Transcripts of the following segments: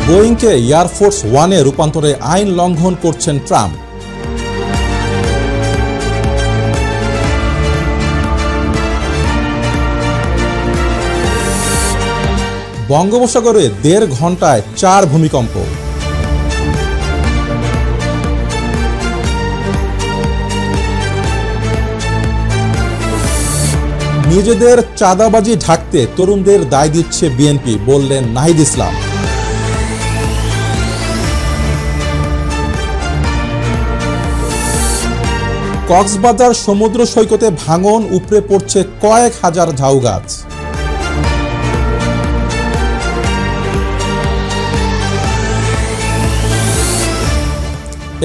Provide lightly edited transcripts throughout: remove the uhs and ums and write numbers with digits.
বোয়িংকে air force ওয়ানে রূপান্তরে আইন লঙ্ঘন করছেন ট্রাম্প। বঙ্গোপসাগরে ১.৫ ঘন্টায় ৪ ভূমিকম্প। নিজেদের চাঁদাবাজি ঢাকতে তরুণদের দায় দিচ্ছে বিএনপি, বললেন নাহিদ ইসলাম। কক্সবাজার সমুদ্র সৈকতে ভাঙন, উপড়ে পড়ছে কয়েক হাজার ঝাউ গাছ।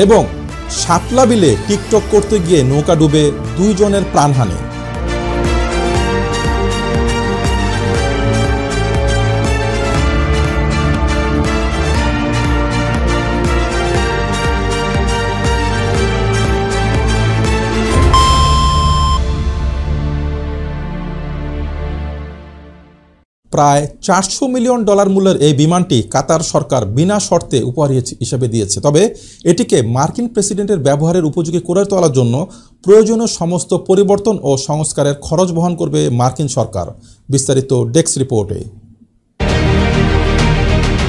এবং শাপলা বিলে টিকটক করতে গিয়ে নৌকা ডুবে 2 জনের প্রাণহানি। প্রায় $400 মিলিয়ন মূল্যের এই বিমানটি কাতার সরকার বিনা শর্তে উপহার হিসেবে দিয়েছে। তবে এটিকে মার্কিন প্রেসিডেন্টের ব্যবহারের উপযোগী করে তোলার জন্য প্রয়োজনীয় সমস্ত পরিবর্তন ও সংস্কারের খরচ বহন করবে মার্কিন সরকার। বিস্তারিত ডেস্ক রিপোর্টে।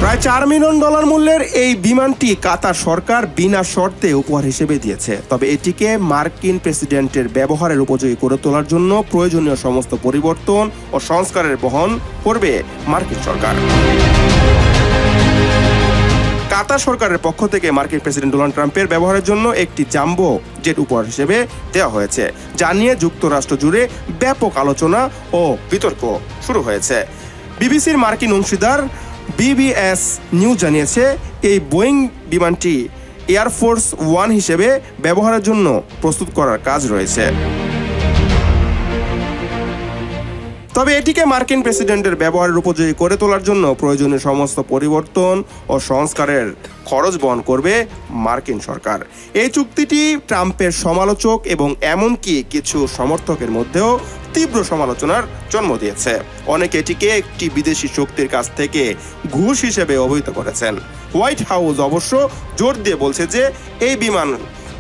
প্রায় $4 মিলিয়ন মূল্যের এই বিমানটি কাতার সরকার বিনা শর্তে উপহার হিসেবে দিয়েছে। তবে এটিকে মার্কিন প্রেসিডেন্টের ব্যবহারের উপযোগী করে তোলার জন্য প্রয়োজনীয় সমস্ত পরিবর্তন ও সংস্কারের বহন করবে মার্কিন সরকার। কাতার সরকারের পক্ষ থেকে মার্কিন প্রেসিডেন্ট ডোনাল্ড ট্রাম্পের ব্যবহারের জন্য একটি জাম্বো জেট উপহার হিসেবে দেওয়া হয়েছে, যা নিয়ে যুক্তরাষ্ট্র জুড়ে ব্যাপক আলোচনা ও বিতর্ক শুরু হয়েছে। বিবিসির মার্কিন অংশীদার বিবিএস নিউজ জানিয়েছে, এই বোয়িং বিমানটি এয়ারফোর্স ওয়ান হিসেবে ব্যবহারের জন্য প্রস্তুত করার কাজ রয়েছে। তবে এটিকে মার্কিন প্রেসিডেন্টের ব্যবহারের উপযোগী করে তোলার জন্য প্রয়োজনীয় সমস্ত পরিবর্তন ও সংস্কারের খরচ বহন করবে মার্কিন সরকার। এই চুক্তিটি ট্রাম্পের সমালোচক এবং এমনকি কিছু সমর্থকের মধ্যেও তীব্র সমালোচনার জন্ম দিয়েছে। অনেকে এটিকে একটি বিদেশি শক্তির কাছ থেকে ঘুষ হিসেবে অভিহিত করেছেন। হোয়াইট হাউস অবশ্য জোর দিয়ে বলছে যে এই বিমান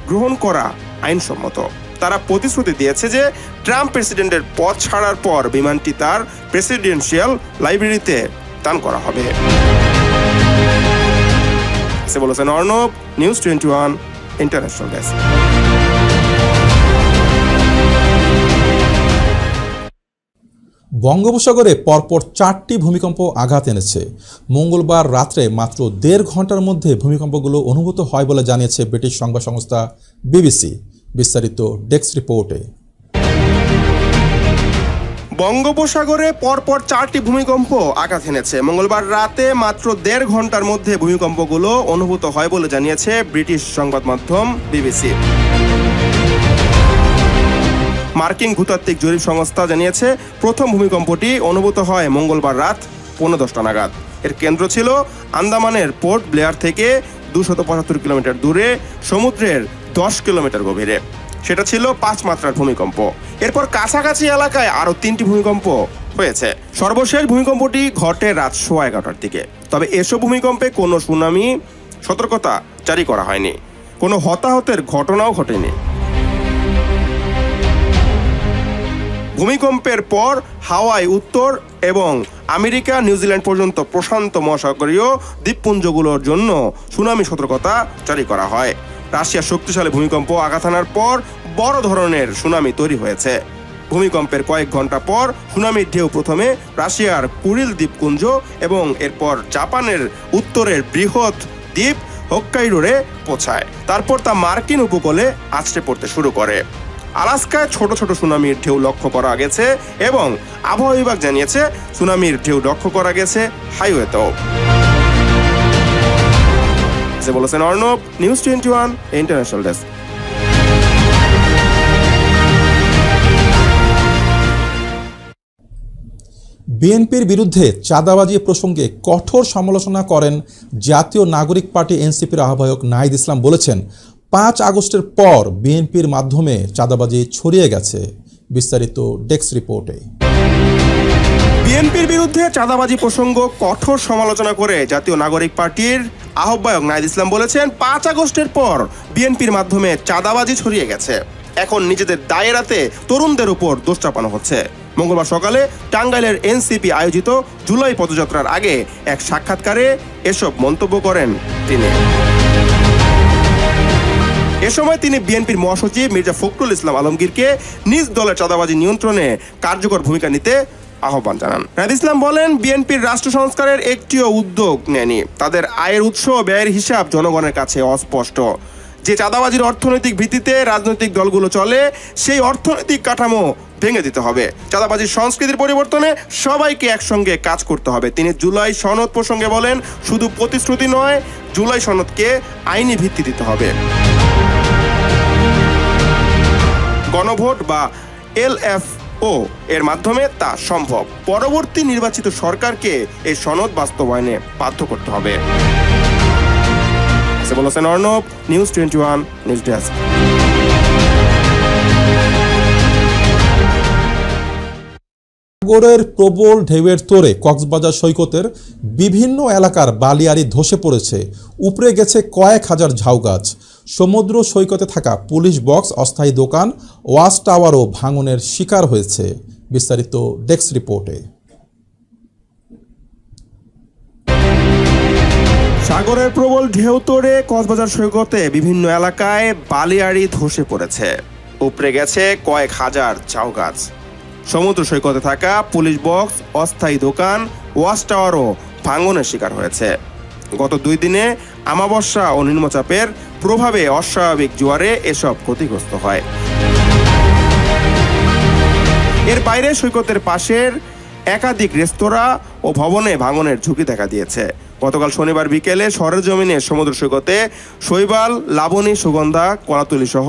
গ্রহণ করা আইনসম্মত। তারা প্রতিশ্রুতি দিয়েছে যে ট্রাম্প প্রেসিডেন্টের পদ ছাড়ার পর বিমানটি তার প্রেসিডেন্সিয়াল লাইব্রেরিতে দান করা হবে। বলেছেন অর্ণব, নিউজ 21 ইন্টারন্যাশনাল ডেস্ক। বঙ্গোপসাগরে পরপর 4টি ভূমিকম্প আঘাত এনেছে। মঙ্গলবার রাত্রে মাত্র 1.5 ঘন্টার মধ্যে ভূমিকম্পগুলো অনুভূত হয় বলে জানিয়েছে ব্রিটিশ সংবাদ সংস্থা বিবিসি। বিস্তারিত ডেস্ক রিপোর্টে। বঙ্গোপসাগরে পরপর 4টি ভূমিকম্প আঘাত এনেছে। মঙ্গলবার রাতে মাত্র 1.5 ঘন্টার মধ্যে ভূমিকম্পগুলো অনুভূত হয় বলে জানিয়েছে ব্রিটিশ সংবাদ মাধ্যম বিবিসি। মার্কিন ভূতাত্ত্বিক জরিপ সংস্থা জানিয়েছে, প্রথম ভূমিকম্পটি অনুভূত হয় মঙ্গলবার রাত 10:10 নাগাদ। এর কেন্দ্র ছিল আন্দামানের পোর্ট ব্লেয়ার থেকে 275 কিলোমিটার দূরে, সমুদ্রের 10 কিলোমিটার গভীরে। সেটা ছিল 5 মাত্রার ভূমিকম্প। এরপর কাছাকাছি এলাকায় আরও 3টি ভূমিকম্প হয়েছে। সর্বশেষ ভূমিকম্পটি ঘটে রাত 11:15টার দিকে। তবে এসব ভূমিকম্পে কোনো সুনামি সতর্কতা জারি করা হয়নি, কোনো হতাহতের ঘটনাও ঘটেনি। ভূমিকম্পের পর হাওয়াই, উত্তর এবং আমেরিকা, নিউজিল্যান্ড পর্যন্ত প্রশান্ত মহাসাগরীয় দ্বীপপুঞ্জগুলোর জন্য সুনামি সতর্কতা জারি করা হয়। রাশিয়ার শক্তিশালী ভূমিকম্প আঘাত হানার পর বড় ধরনের সুনামি তৈরি হয়েছে। ভূমিকম্পের কয়েক ঘন্টা পর সুনামির ঢেউ প্রথমে রাশিয়ার কুরিল দ্বীপপুঞ্জ এবং এরপর জাপানের উত্তরের বৃহৎ দ্বীপ হোক্কাইডোরে পৌঁছায়। তারপর তা মার্কিন উপকূলে আছড়ে পড়তে শুরু করে। আলাস্কায় ছোট ছোট সুনামির ঢেউ লক্ষ্য করা গেছে এবং আবহাওয়া বিভাগ জানিয়েছে সুনামির ঢেউ লক্ষ্য করা গেছে হাইওয়েতেও। বলেছেন অর্ণব, নিউজ 21 ইন্টারন্যাশনাল ডেস্ক। বিএনপির বিরুদ্ধে চাঁদাবাজি প্রসঙ্গে কঠোর সমালোচনা করেন জাতীয় নাগরিক পার্টি এনসিপির আহ্বায়ক নাহিদ ইসলাম। বলেছেন, 5 আগস্টের পর বিএনপির মাধ্যমে চাঁদাবাজি ছড়িয়ে গেছে। বিস্তারিত ডেস্ক রিপোর্টে। বিএনপির বিরুদ্ধে চাঁদাবাজি প্রসঙ্গ কঠোর সমালোচনা করে জাতীয় নাগরিক পার্টির আহ্বায়ক নাহিদ ইসলাম বলেছেন, 5 আগস্টের পর বিএনপির মাধ্যমে চাঁদাবাজি ছড়িয়ে গেছে। এখন নিজেদের দায়েরাতে তরুণদের উপর দোষ চাপানো হচ্ছে। মঙ্গলবার সকালে টাঙ্গাইলের এনসিপি আয়োজিত জুলাই পদযাত্রার আগে এক সাক্ষাৎকারে এসব মন্তব্য করেন তিনি। এ সময় তিনি বিএনপির মহাসচিব মির্জা ফখরুল ইসলাম আলমগীরকে নিজ দলের চাঁদাবাজি নিয়ন্ত্রণে কার্যকর ভূমিকা নিতে আহ্বান জানান। নাহিদ ইসলাম বলেন, বিএনপির রাষ্ট্র সংস্কারের একটিও উদ্যোগ নেয়নি। তাদের আয়ের উৎস ও ব্যয়ের হিসাব জনগণের কাছে অস্পষ্ট। যে চাঁদাবাজির অর্থনৈতিক ভিত্তিতে রাজনৈতিক দলগুলো চলে, সেই অর্থনৈতিক কাঠামো ভেঙে দিতে হবে। চাঁদাবাজির সংস্কৃতির পরিবর্তনে সবাইকে একসঙ্গে কাজ করতে হবে। তিনি জুলাই সনদ প্রসঙ্গে বলেন, শুধু প্রতিশ্রুতি নয়, জুলাই সনদকে আইনি ভিত্তি দিতে হবে। গণভোট বা LFO এর মাধ্যমে তা সম্ভব। পরবর্তী নির্বাচিত সরকারকে এই সনদ বাস্তবায়নে বাধ্য করতে হবে। বলেছেন অর্ণব, নিউজ 21 নিউজ ডেস্ক। সাগরের প্রবল ঢেউয়ের তোড়ে কক্সবাজার সৈকতের বিভিন্ন এলাকার বালিয়াড়ি ধসে পড়েছে, উপড়ে গেছে কয়েক হাজার ঝাউ গাছ। সমুদ্র সৈকতে থাকা পুলিশ বক্স, অস্থায়ী দোকান, ওয়াচ টাওয়ারও ভাঙনের শিকার হয়েছে। বিস্তারিত ডেস্ক রিপোর্টে। সাগরের প্রবল ঢেউ তোড়ে কক্সবাজার সৈকতে বিভিন্ন এলাকায় বালিয়াড়ি ধসে পড়েছে, উপড়ে গেছে কয়েক হাজার ঝাউ গাছ। সমুদ্র সৈকতে থাকা পুলিশ বক্স, অস্থায়ী দোকান, ওয়াচ টাওয়ারও ভাঙনের শিকার হয়েছে। গত 2 দিনে আমাবস্যা ও নিম্নচাপের প্রভাবে অস্বাভাবিক জোয়ারে এসব ক্ষতিগ্রস্ত হয়। এর বাইরে সৈকতের পাশের একাধিক রেস্তোরাঁ ও ভবনে ভাঙনের ঝুঁকি দেখা দিয়েছে। গতকাল শনিবার বিকেলে সরেজমিনে সমুদ্র সৈকতে শৈবাল, লাবণী, সুগন্ধা, কলাতুলি সহ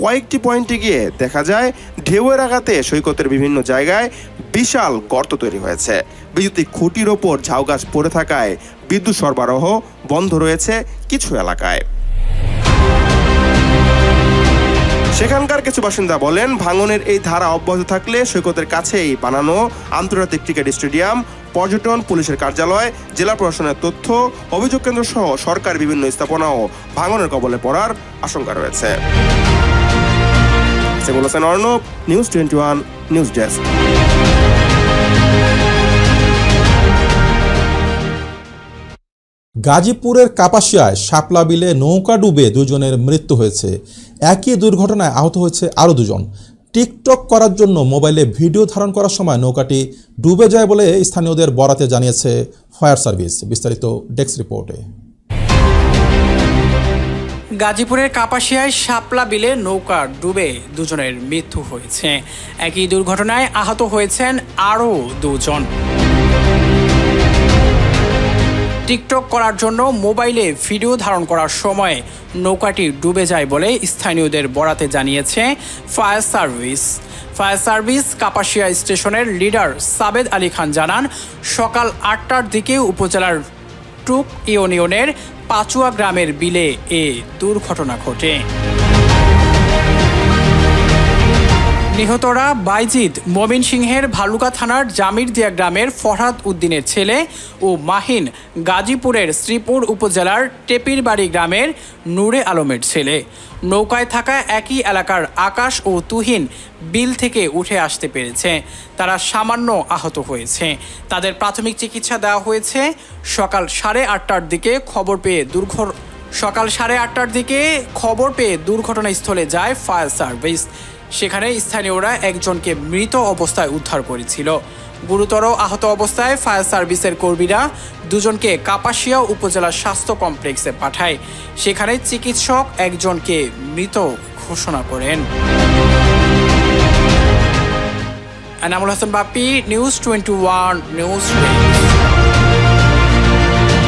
কয়েকটি পয়েন্টে গিয়ে দেখা যায় ঢেউয়ের আঘাতে সৈকতের বিভিন্ন জায়গায় বিশাল গর্ত তৈরি হয়েছে। বিদ্যুতিক খুঁটির ওপর ঝাউ গাছ পড়ে থাকায় বিদ্যুৎ সরবরাহ বন্ধ রয়েছে কিছু এলাকায়। সেখানকার কিছু বাসিন্দা বলেন, ভাঙনের এই ধারা অব্যাহত থাকলে সৈকতের কাছেই বানানো আন্তর্জাতিক ক্রিকেট স্টেডিয়াম, পর্যটন, পুলিশের কার্যালয়, জেলা প্রশাসনের তথ্য অভিযোগ কেন্দ্র সহ সরকার বিভিন্ন স্থাপনাও ভাঙনের কবলে পড়ার আশঙ্কা রয়েছে। বলেছেন অর্ণব, নিউজ 21 নিউজ ডেস্ক। গাজীপুরের কাপাসিয়ায় শাপলা বিলে নৌকা ডুবে 2 জনের মৃত্যু হয়েছে। একই দুর্ঘটনায় আহত হয়েছে আরও 2 জন। টিকটক করার জন্য মোবাইলে ভিডিও ধারণ করার সময় নৌকাটি ডুবে যায় বলে স্থানীয়দের বরাতে জানিয়েছে ফায়ার সার্ভিস। বিস্তারিত ডেস্ক রিপোর্টে। গাজীপুরের কাপাসিয়ায় শাপলা বিলে নৌকা ডুবে 2 জনের মৃত্যু হয়েছে। একই দুর্ঘটনায় আহত হয়েছেন আরও 2 জন। টিকটক করার জন্য মোবাইলে ভিডিও ধারণ করার সময় নৌকাটি ডুবে যায় বলে স্থানীয়দের বরাতে জানিয়েছে fire service. Fire service Kapasia স্টেশনের লিডার সাবেদ আলী খান জানান, সকাল 8টার দিকে উপজেলার টুক ইউনিয়নের পাচুয়া গ্রামের বিলে এ দুর্ঘটনা ঘটে। নিহতরা বাইজিদ ময়মনসিংহের ভালুকা থানার জামিরদিয়া গ্রামের ফরহাদ উদ্দিনের ছেলে ও মাহিন গাজীপুরের শ্রীপুর উপজেলার টেপিরবাড়ি গ্রামের নূরে আলমের ছেলে। নৌকায় থাকা একই এলাকার আকাশ ও তুহিন বিল থেকে উঠে আসতে পেরেছে। তারা সামান্য আহত হয়েছে। তাদের প্রাথমিক চিকিৎসা দেওয়া হয়েছে। সকাল 8:30টার দিকে খবর পেয়ে দুর্ঘটনাস্থলে যায় ফায়ার সার্ভিস। সেখানে স্থানীয়রা একজনকে মৃত অবস্থায় উদ্ধার করেছিল। গুরুতর আহত অবস্থায় ফায়ার সার্ভিসের কর্মীরা 2 জনকে কাপাসিয়া উপজেলা স্বাস্থ্য কমপ্লেক্সে পাঠায়। সেখানে চিকিৎসক একজনকে মৃত ঘোষণা করেন। Enamul Hasan Bappi, news 21 news.